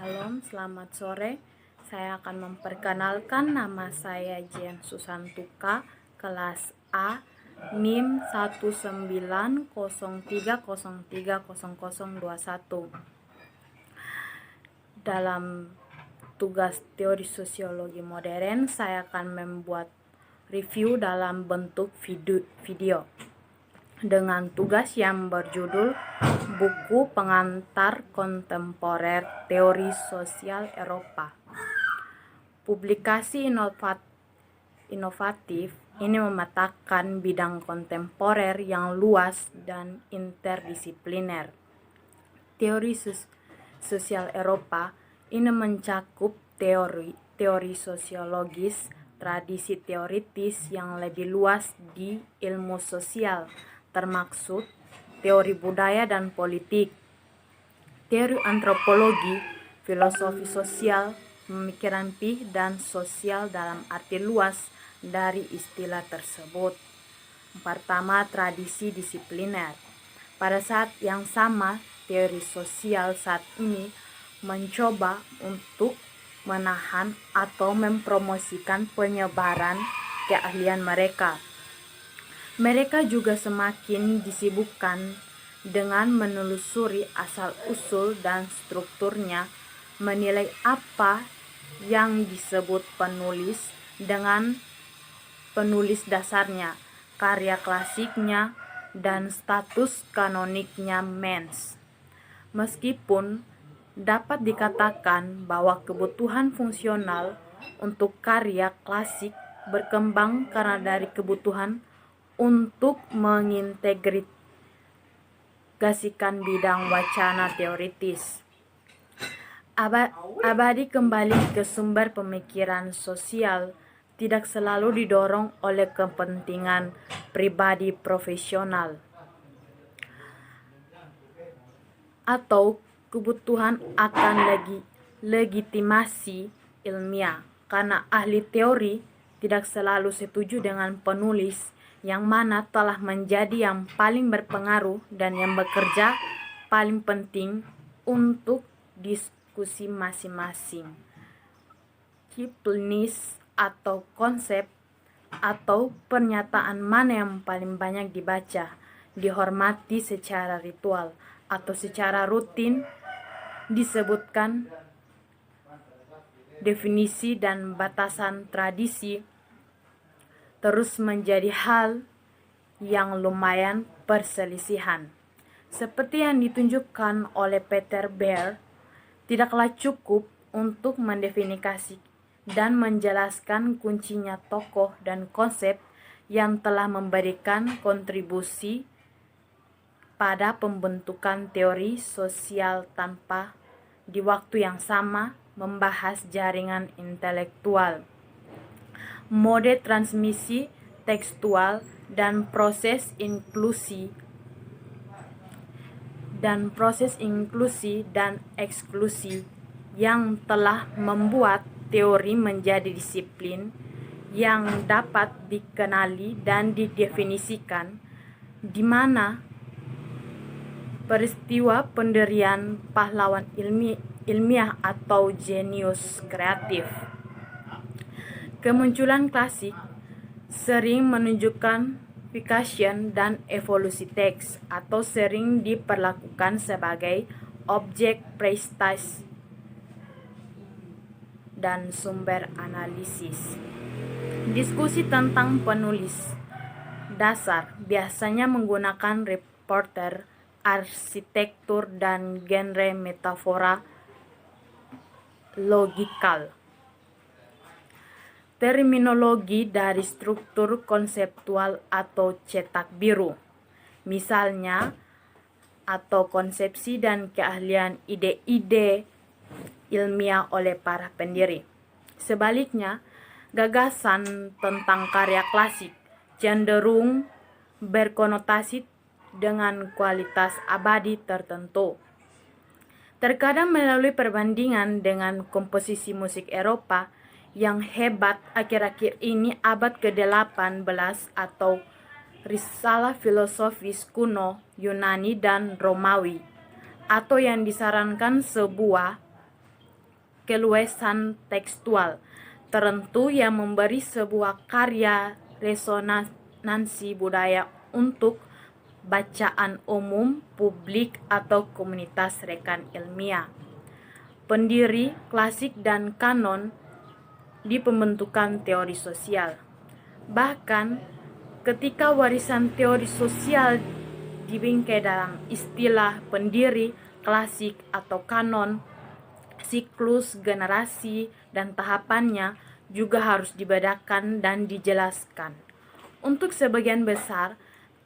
Shalom, selamat sore. Saya akan memperkenalkan nama saya Jen Susantuka, kelas A, NIM 19030300021. Dalam tugas teori sosiologi modern, saya akan membuat review dalam bentuk video dengan tugas yang berjudul Buku Pengantar Kontemporer Teori Sosial Eropa. Publikasi inovatif ini memetakan bidang kontemporer yang luas dan interdisipliner. Teori sosial Eropa ini mencakup teori sosiologis, tradisi teoritis yang lebih luas di ilmu sosial, termaksud teori budaya dan politik, teori antropologi, filosofi sosial, pemikiran dan sosial dalam arti luas dari istilah tersebut. Pertama, tradisi disipliner. Pada saat yang sama, teori sosial saat ini mencoba untuk menahan atau mempromosikan penyebaran keahlian mereka. Mereka juga semakin disibukkan dengan menelusuri asal-usul dan strukturnya, menilai apa yang disebut penulis dengan penulis dasarnya, karya klasiknya, dan status kanoniknya mens. Meskipun dapat dikatakan bahwa kebutuhan fungsional untuk karya klasik berkembang karena dari kebutuhan untuk mengintegrasikan bidang wacana teoritis. Abadi kembali ke sumber pemikiran sosial tidak selalu didorong oleh kepentingan pribadi profesional atau kebutuhan akan legitimasi ilmiah, karena ahli teori tidak selalu setuju dengan penulis yang mana telah menjadi yang paling berpengaruh dan yang bekerja paling penting untuk diskusi masing-masing. Kipnis atau konsep atau pernyataan mana yang paling banyak dibaca, dihormati secara ritual atau secara rutin, disebutkan definisi dan batasan tradisi terus menjadi hal yang lumayan perselisihan. Seperti yang ditunjukkan oleh Peter Beer, tidaklah cukup untuk mendefinisikan dan menjelaskan kuncinya tokoh dan konsep yang telah memberikan kontribusi pada pembentukan teori sosial tanpa di waktu yang sama membahas jaringan intelektual, mode transmisi tekstual, dan proses inklusi dan eksklusi yang telah membuat teori menjadi disiplin yang dapat dikenali dan didefinisikan, di mana peristiwa pendirian pahlawan ilmiah atau jenius kreatif. Kemunculan klasik sering menunjukkan fiction dan evolusi teks, atau sering diperlakukan sebagai objek prestis dan sumber analisis. Diskusi tentang penulis dasar biasanya menggunakan reporter, arsitektur, dan genre metafora logikal. Terminologi dari struktur konseptual atau cetak biru, misalnya, atau konsepsi dan keahlian ide-ide ilmiah oleh para pendiri. Sebaliknya, gagasan tentang karya klasik cenderung berkonotasi dengan kualitas abadi tertentu. Terkadang melalui perbandingan dengan komposisi musik Eropa yang hebat akhir-akhir ini, abad ke-18, atau risalah filosofis kuno Yunani dan Romawi, atau yang disarankan sebuah keluasan tekstual tertentu yang memberi sebuah karya resonansi budaya untuk bacaan umum, publik, atau komunitas rekan ilmiah. Pendiri, klasik, dan kanon di pembentukan teori sosial. Bahkan, ketika warisan teori sosial dibingkai dalam istilah pendiri, klasik, atau kanon, siklus, generasi, dan tahapannya juga harus dibedakan dan dijelaskan. Untuk sebagian besar,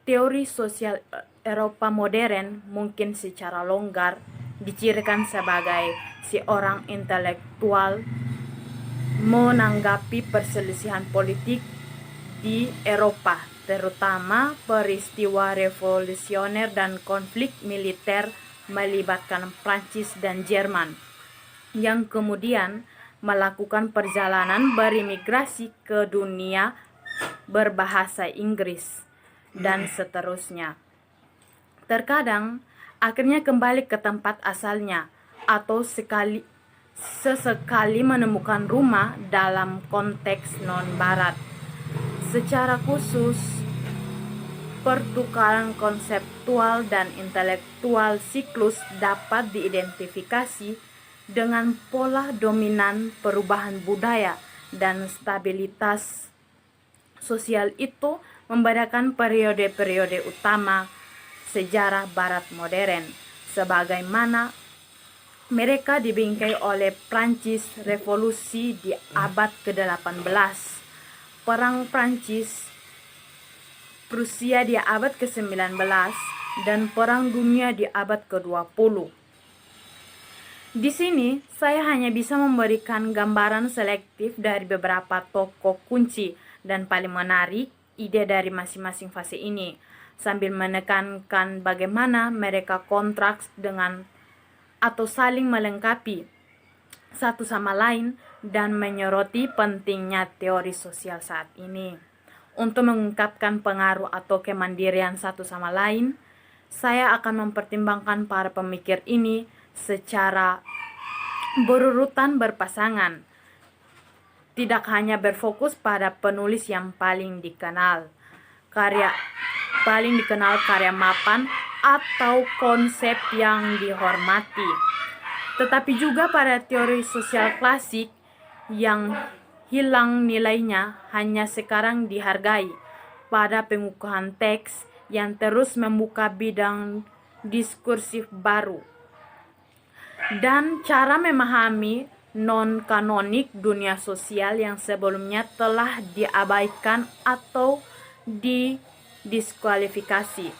teori sosial Eropa modern mungkin secara longgar dicirikan sebagai seorang intelektual menanggapi perselisihan politik di Eropa, terutama peristiwa revolusioner dan konflik militer melibatkan Prancis dan Jerman, yang kemudian melakukan perjalanan berimigrasi ke dunia berbahasa Inggris, dan seterusnya. Terkadang, akhirnya kembali ke tempat asalnya, atau sesekali menemukan rumah dalam konteks non-barat. Secara khusus, pertukaran konseptual dan intelektual siklus dapat diidentifikasi dengan pola dominan perubahan budaya dan stabilitas sosial. Itu membedakan periode-periode utama sejarah barat modern, sebagaimana mereka dibingkai oleh Prancis revolusi di abad ke-18, perang Prancis-Prusia di abad ke-19, dan perang dunia di abad ke-20. Di sini, saya hanya bisa memberikan gambaran selektif dari beberapa tokoh kunci dan paling menarik ide dari masing-masing fase ini, sambil menekankan bagaimana mereka kontrak dengan atau saling melengkapi satu sama lain dan menyoroti pentingnya teori sosial saat ini. Untuk mengungkapkan pengaruh atau kemandirian satu sama lain, saya akan mempertimbangkan para pemikir ini secara berurutan berpasangan, tidak hanya berfokus pada penulis yang paling dikenal karya mapan atau konsep yang dihormati, tetapi juga pada teori sosial klasik yang hilang nilainya hanya sekarang dihargai pada pengukuhan teks yang terus membuka bidang diskursif baru dan cara memahami non-kanonik dunia sosial yang sebelumnya telah diabaikan atau didiskualifikasi.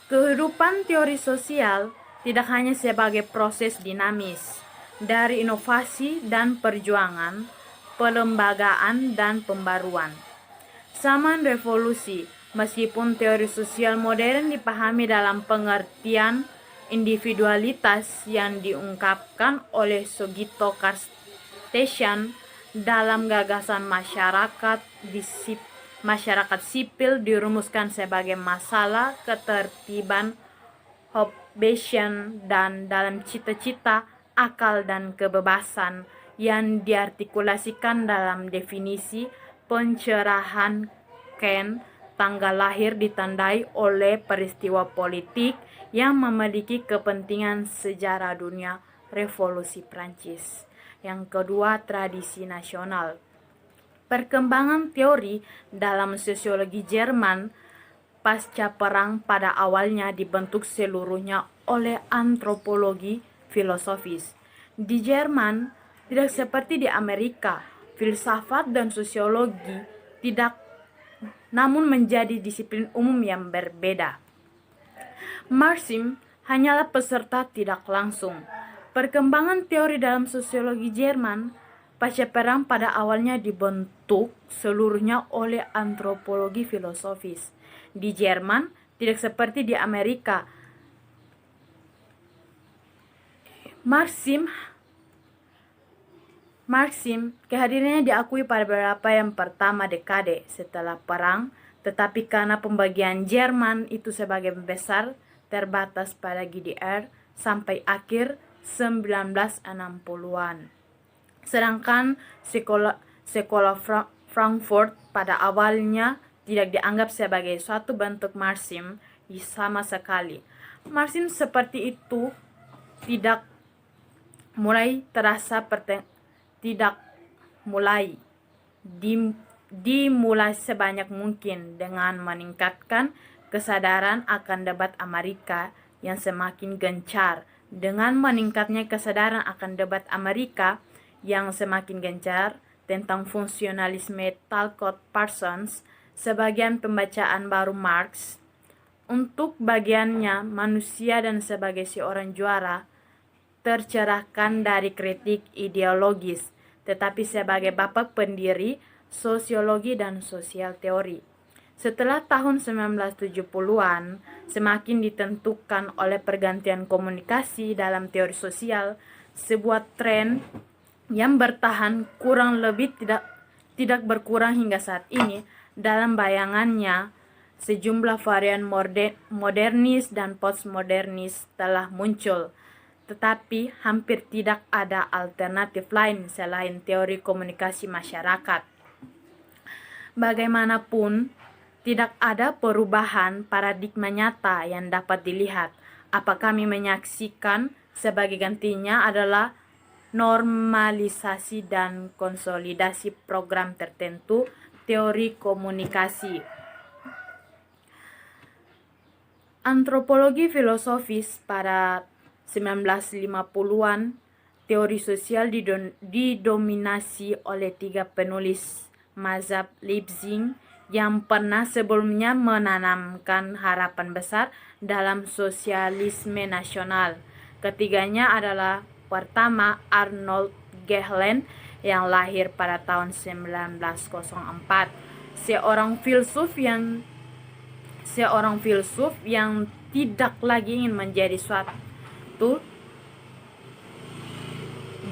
Kehidupan teori sosial tidak hanya sebagai proses dinamis dari inovasi dan perjuangan, pelembagaan dan pembaruan. Zaman revolusi, meskipun teori sosial modern dipahami dalam pengertian individualitas yang diungkapkan oleh Sugito Carstesian dalam gagasan masyarakat sipil dirumuskan sebagai masalah ketertiban Hobbesian dan dalam cita-cita akal dan kebebasan yang diartikulasikan dalam definisi pencerahan Kant. Tanggal lahir ditandai oleh peristiwa politik yang memiliki kepentingan sejarah dunia, revolusi Prancis. Yang kedua, tradisi nasional. Perkembangan teori dalam sosiologi Jerman pasca perang pada awalnya dibentuk seluruhnya oleh antropologi filosofis. Di Jerman, tidak seperti di Amerika, filsafat dan sosiologi tidak, namun menjadi disiplin umum yang berbeda. Marxisme hanyalah peserta tidak langsung. Perkembangan teori dalam sosiologi Jerman pasca perang pada awalnya dibentuk seluruhnya oleh antropologi filosofis. Di Jerman, tidak seperti di Amerika, Marxisme kehadirannya diakui pada beberapa yang pertama dekade setelah perang, tetapi karena pembagian Jerman itu sebagai besar terbatas pada GDR sampai akhir 1960-an. Sedangkan sekolah Frankfurt pada awalnya tidak dianggap sebagai suatu bentuk Marxisme sama sekali. Marxisme seperti itu tidak mulai dimulai sebanyak mungkin dengan meningkatkan kesadaran akan debat Amerika yang semakin gencar. Dengan meningkatnya kesadaran akan debat Amerika yang semakin gencar tentang fungsionalisme Talcott Parsons, sebagian pembacaan baru Marx untuk bagiannya manusia dan sebagai seorang juara tercerahkan dari kritik ideologis, tetapi sebagai bapak pendiri sosiologi dan sosial teori. Setelah tahun 1970-an, semakin ditentukan oleh pergantian komunikasi dalam teori sosial, sebuah tren yang bertahan kurang lebih tidak berkurang hingga saat ini. Dalam bayangannya, sejumlah varian modernis dan postmodernis telah muncul, tetapi hampir tidak ada alternatif lain selain teori komunikasi masyarakat. Bagaimanapun, tidak ada perubahan paradigma nyata yang dapat dilihat. Apa kami menyaksikan sebagai gantinya adalah normalisasi dan konsolidasi program tertentu teori komunikasi. Antropologi filosofis pada 1950-an, teori sosial didominasi oleh 3 penulis mazhab Leipzig yang pernah sebelumnya menanamkan harapan besar dalam sosialisme nasional. Ketiganya adalah pertama Arnold Gehlen yang lahir pada tahun 1904, seorang filsuf yang tidak lagi ingin menjadi suatu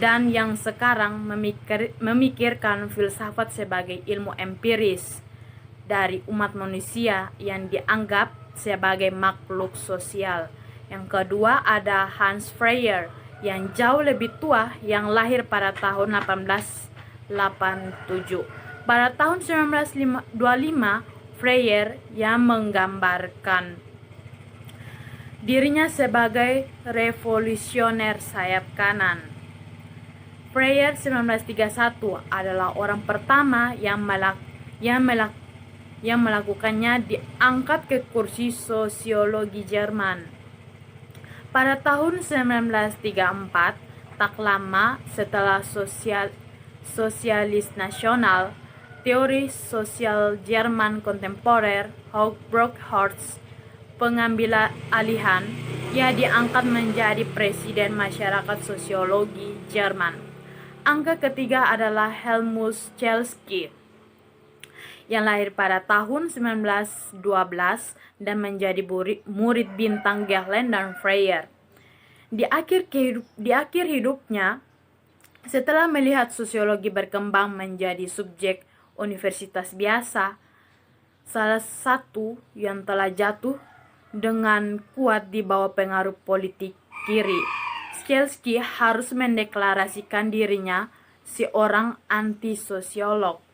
dan yang sekarang memikirkan filsafat sebagai ilmu empiris dari umat manusia yang dianggap sebagai makhluk sosial. Yang kedua ada Hans Freyer yang jauh lebih tua yang lahir pada tahun 1887. Pada tahun 1925, Freyer yang menggambarkan dirinya sebagai revolusioner sayap kanan. Freyer 1931 adalah orang pertama yang melakukannya, diangkat ke kursi sosiologi Jerman. Pada tahun 1934, tak lama setelah sosialis nasional, teori sosial Jerman kontemporer Brockhorst pengambil alihan, ia diangkat menjadi presiden masyarakat sosiologi Jerman. Angka ketiga adalah Helmut Chelski yang lahir pada tahun 1912 dan menjadi murid bintang Gehlen dan Freyer. Di akhir hidupnya, setelah melihat sosiologi berkembang menjadi subjek universitas biasa, salah satu yang telah jatuh dengan kuat di bawah pengaruh politik kiri, Chelski harus mendeklarasikan dirinya seorang anti-sosiolog.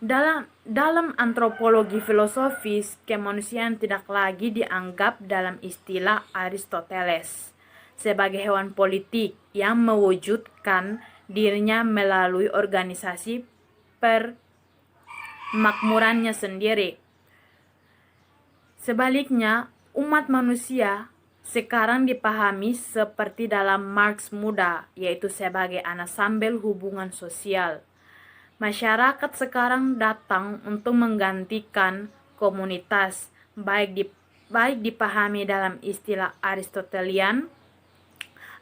Dalam antropologi filosofis, kemanusiaan tidak lagi dianggap dalam istilah Aristoteles sebagai hewan politik yang mewujudkan dirinya melalui organisasi permakmurannya sendiri. Sebaliknya, umat manusia sekarang dipahami seperti dalam Marx muda, yaitu sebagai ansambel hubungan sosial. Masyarakat sekarang datang untuk menggantikan komunitas, baik dipahami dalam istilah Aristotelian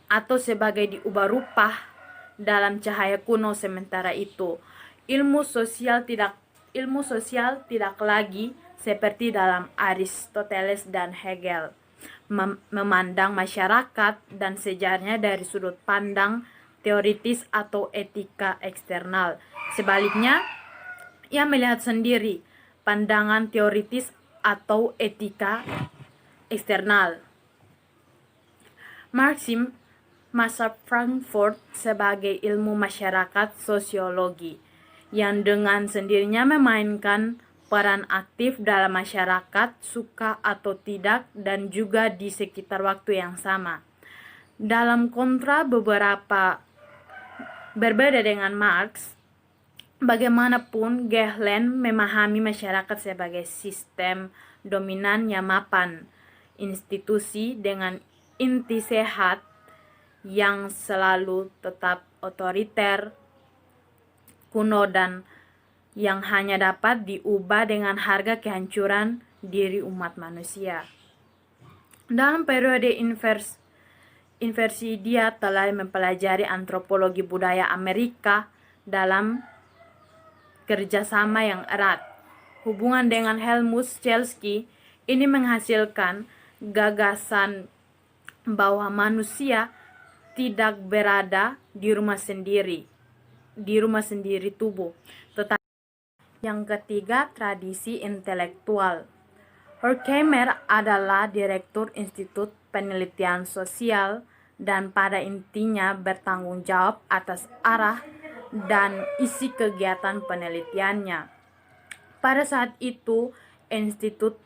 atau sebagai diubah rupah dalam cahaya kuno. Sementara itu, ilmu sosial tidak lagi seperti dalam Aristoteles dan Hegel, memandang masyarakat dan sejarahnya dari sudut pandang teoritis atau etika eksternal. Sebaliknya, ia melihat sendiri pandangan teoritis atau etika eksternal. Marxisme masa Frankfurt sebagai ilmu masyarakat sosiologi, yang dengan sendirinya memainkan peran aktif dalam masyarakat, suka atau tidak, dan juga di sekitar waktu yang sama. Dalam kontra berbeda dengan Marx, bagaimanapun Gehlen memahami masyarakat sebagai sistem dominan yang mapan, institusi dengan inti sehat yang selalu tetap otoriter, kuno, dan yang hanya dapat diubah dengan harga kehancuran diri umat manusia. Dalam periode inversi dia telah mempelajari antropologi budaya Amerika dalam kerjasama yang erat. Hubungan dengan Helmut Schelsky ini menghasilkan gagasan bahwa manusia tidak berada di rumah sendiri tubuh. Tetapi yang ketiga, tradisi intelektual. Horkheimer adalah direktur Institut Penelitian Sosial dan pada intinya bertanggung jawab atas arah dan isi kegiatan penelitiannya. Pada saat itu, institut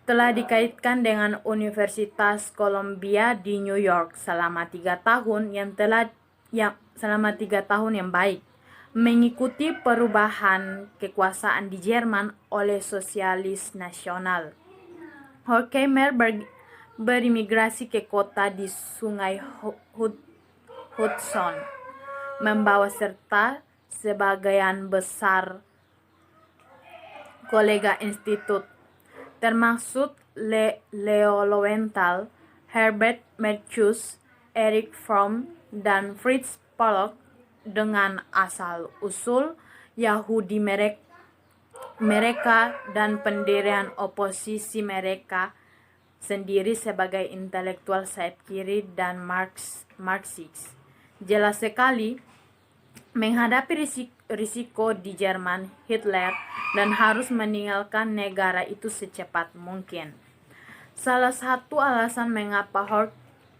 telah dikaitkan dengan Universitas Columbia di New York selama 3 tahun yang baik, mengikuti perubahan kekuasaan di Jerman oleh sosialis nasional. Horkheimer berimigrasi ke kota di Sungai Hudson, membawa serta sebagian besar kolega institut, termasuk Leo Lowenthal, Herbert Marcuse, Erich Fromm, dan Fritz Pollock, dengan asal-usul Yahudi mereka dan pendirian oposisi mereka sendiri sebagai intelektual sayap kiri dan Marxis. Jelas sekali menghadapi risiko di Jerman Hitler dan harus meninggalkan negara itu secepat mungkin. Salah satu alasan mengapa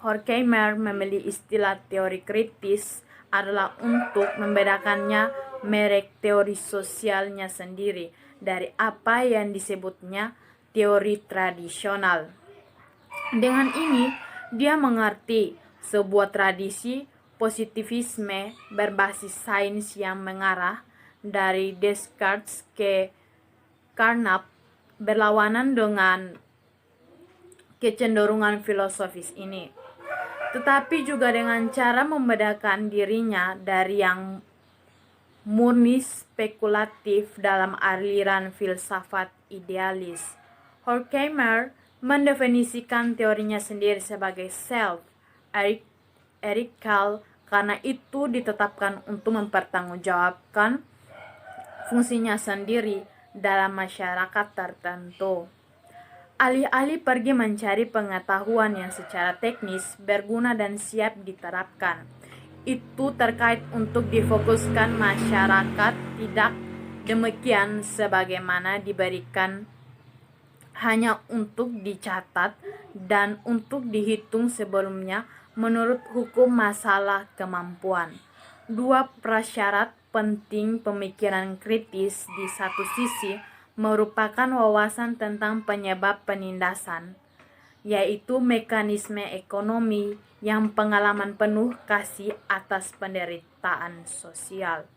Horkheimer memilih istilah teori kritis adalah untuk membedakannya merek teori sosialnya sendiri dari apa yang disebutnya teori tradisional. Dengan ini, dia mengerti sebuah tradisi positivisme berbasis sains yang mengarah dari Descartes ke Carnap berlawanan dengan kecenderungan filosofis ini, tetapi juga dengan cara membedakan dirinya dari yang murni spekulatif dalam aliran filsafat idealis. Horkheimer mendefinisikan teorinya sendiri sebagai self erikal karena itu ditetapkan untuk mempertanggungjawabkan fungsinya sendiri dalam masyarakat tertentu. Alih-alih pergi mencari pengetahuan yang secara teknis berguna dan siap diterapkan, itu terkait untuk difokuskan masyarakat, tidak demikian sebagaimana diberikan hanya untuk dicatat dan untuk dihitung sebelumnya menurut hukum masalah kemampuan. Dua prasyarat penting pemikiran kritis di satu sisi merupakan wawasan tentang penyebab penindasan, yaitu mekanisme ekonomi yang pengalaman penuh kasih atas penderitaan sosial.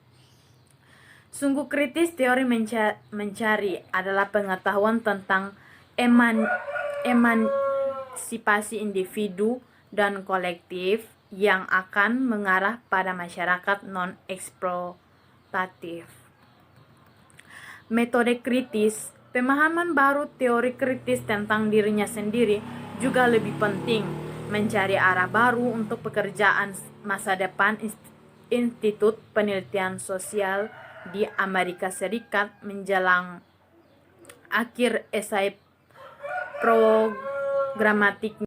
Sungguh kritis teori mencari adalah pengetahuan tentang emansipasi individu dan kolektif yang akan mengarah pada masyarakat non-eksploitatif. Metode kritis, pemahaman baru teori kritis tentang dirinya sendiri juga lebih penting, mencari arah baru untuk pekerjaan masa depan Institut Penelitian Sosial di Amerika Serikat menjelang akhir esai programatiknya